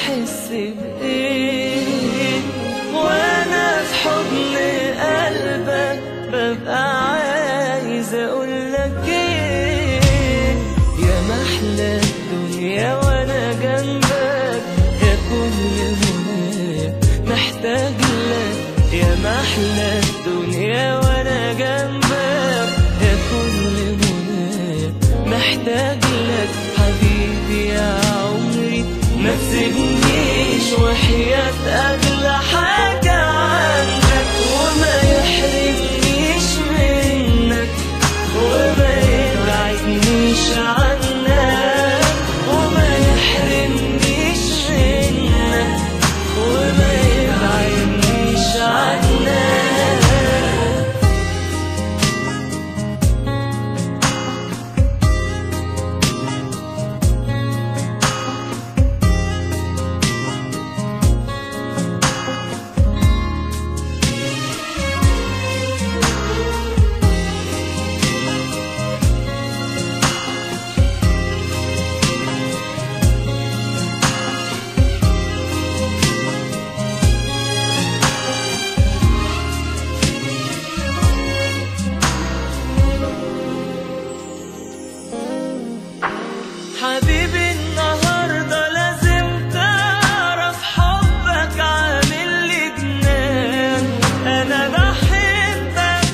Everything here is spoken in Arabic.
بحس بإيه وأنا في حضن قلبك، ببقى عايز أقولك إيه. يا محلى الدنيا وأنا جنبك، يا كل منى محتاج لك. يا محلى الدنيا وأنا جنبك، يا كل منى محتاج لك. حبيبي يا عمري ما تسيبنيش، وحياة أغلى حاجة عندك، وما يحرمنيش منك، وما يبعدنيش عنك، وما يحرمنيش منك، وما يبعدنيش عنك. حبيبي النهاردة لازم تعرف حبك عامل لي جنان. أنا بحبك